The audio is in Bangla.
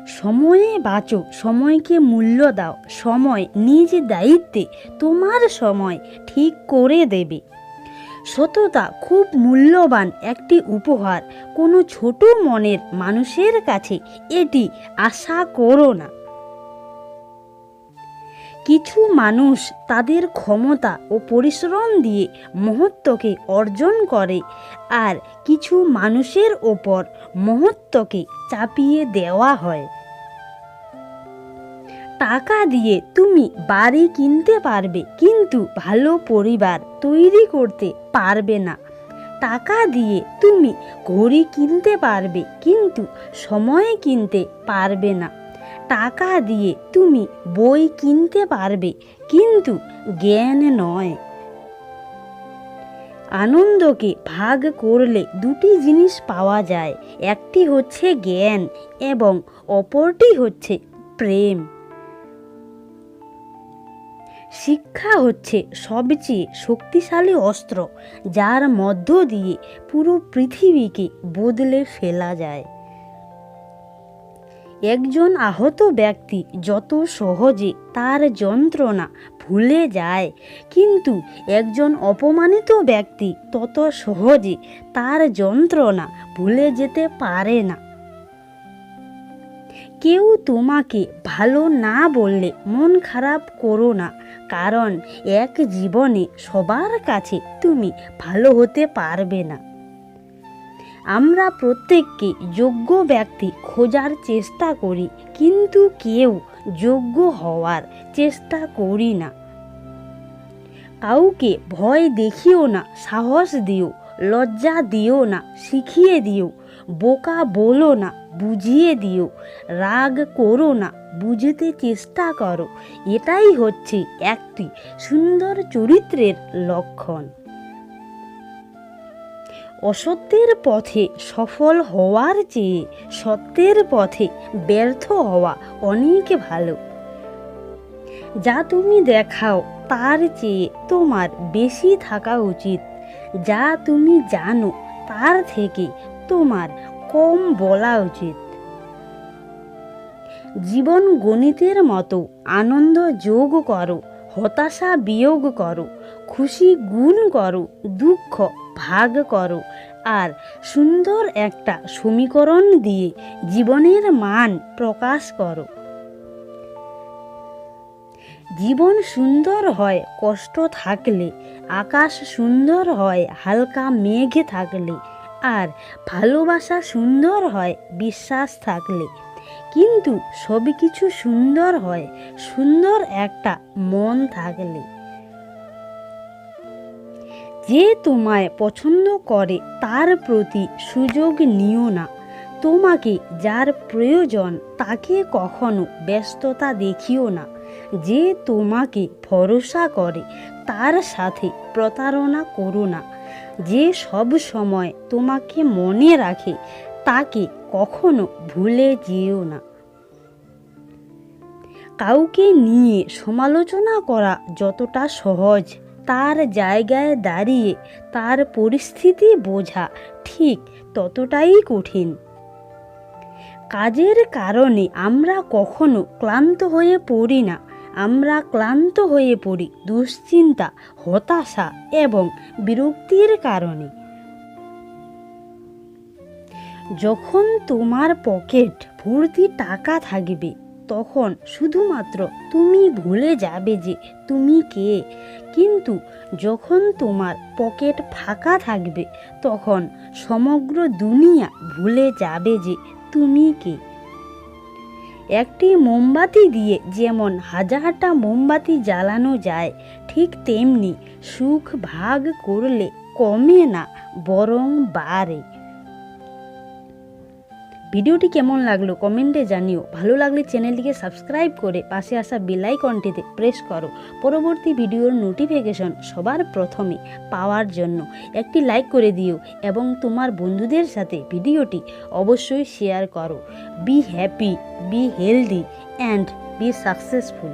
সময়ে বাঁচো, সময়কে মূল্য দাও। সময় নিজ দায়িত্বে তোমার সময় ঠিক করে দেবে। সততা খুব মূল্যবান একটি উপহার। কোনো ছোট মনের মানুষের কাছে এটি আশা করো না। কিছু মানুষ তাদের ক্ষমতা ও পরিশ্রম দিয়ে মহত্বকে অর্জন করে, আর কিছু মানুষের ওপর মহত্বকে চাপিয়ে দেওয়া হয়। টাকা দিয়ে তুমি বাড়ি কিনতে পারবে, কিন্তু ভালো পরিবার তৈরি করতে পারবে না। টাকা দিয়ে তুমি ঘড়ি কিনতে পারবে, কিন্তু সময় কিনতে পারবে না। টাকা দিয়ে তুমি বই কিনতে পারবে, কিন্তু জ্ঞান নয়। আনন্দকে ভাগ করলে দুটি জিনিস পাওয়া যায়, একটি হচ্ছে জ্ঞান এবং অপরটি হচ্ছে প্রেম। শিক্ষা হচ্ছে সবচেয়ে শক্তিশালী অস্ত্র, যার মধ্য দিয়ে পুরো পৃথিবীকে বদলে ফেলা যায়। একজন আহত ব্যক্তি যত সহজে তার যন্ত্রণা ভুলে যায়, কিন্তু একজন অপমানিত ব্যক্তি তত সহজে তার যন্ত্রণা ভুলে যেতে পারে না। কেউ তোমাকে ভালো না বললে মন খারাপ করো না, কারণ এক জীবনে সবার কাছে তুমি ভালো হতে পারবে না। আমরা প্রত্যেককে যোগ্য ব্যক্তি খোঁজার চেষ্টা করি, কিন্তু কেউ যোগ্য হওয়ার চেষ্টা করি না। কাউকে ভয় দেখিও না, সাহস দিও। লজ্জা দিও না, শিখিয়ে দিও। বোকা বলো না, বুঝিয়ে দিও। রাগ করো না, বুঝতে চেষ্টা করো। এটাই হচ্ছে একটি সুন্দর চরিত্রের লক্ষণ। অসত্যের পথে সফল হওয়ার চেয়ে সত্যের পথে ব্যর্থ হওয়া অনেক ভালো। যা তুমি দেখাও তার চেয়ে তোমার বেশি থাকা উচিত। যা তুমি জানো তার থেকে তোমার কম বলা উচিত। জীবন গণিতের মতো আনন্দ যোগ করো, হতাশা বিয়োগ করো, খুশি গুণ করো, দুঃখ ভাগ করো, আর সুন্দর একটা সমীকরণ দিয়ে জীবনের মান প্রকাশ করো। জীবন সুন্দর হয় কষ্ট থাকলে, আকাশ সুন্দর হয় হালকা মেঘ থাকলে, আর ভালোবাসা সুন্দর হয় বিশ্বাস থাকলে। কিন্তু সব কিছু সুন্দর হয় সুন্দর একটা মন থাকলে। যে তোমায় পছন্দ করে তার প্রতি সুযোগ নিও না। তোমাকে যার প্রয়োজন তাকে কখনো ব্যস্ততা দেখিও না। যে তোমাকে ভরসা করে তার সাথে প্রতারণা করো না। যে সব সময় তোমাকে মনে রাখে তাকে কখনো ভুলে যেও না। কাউকে নিয়ে সমালোচনা করা যতটা সহজ, তার জায়গায় দাঁড়িয়ে তার পরিস্থিতি বোঝা ঠিক ততটাই কঠিন। কাজের কারণে আমরা কখনো ক্লান্ত হয়ে পড়ি না। আমরা ক্লান্ত হয়ে পড়ি দুশ্চিন্তা, হতাশা এবং বিরক্তির কারণে। যখন তোমার পকেট ভর্তি টাকা থাকবে, তখন শুধুমাত্র তুমি ভুলে যাবে যে তুমি কে। কিন্তু যখন তোমার পকেট ফাঁকা থাকবে, তখন সমগ্র দুনিয়া ভুলে যাবে যে তুমি কে। একটি মোমবাতি দিয়ে যেমন হাজারটা মোমবাতি জ্বালানো যায়, ঠিক তেমনি সুখ ভাগ করলে কমে না, বরং বাড়ে। ভিডিওটি কেমন লাগলো কমেন্টে জানিও। ভালো লাগলে চ্যানেলটিকে সাবস্ক্রাইব করে পাশে আসা বেল আইকনটিতে প্রেস করো পরবর্তী ভিডিওর নোটিফিকেশন সবার প্রথমে পাওয়ার জন্য। একটি লাইক করে দিও এবং তোমার বন্ধুদের সাথে ভিডিওটি অবশ্যই শেয়ার করো। Be happy, be healthy and be successful.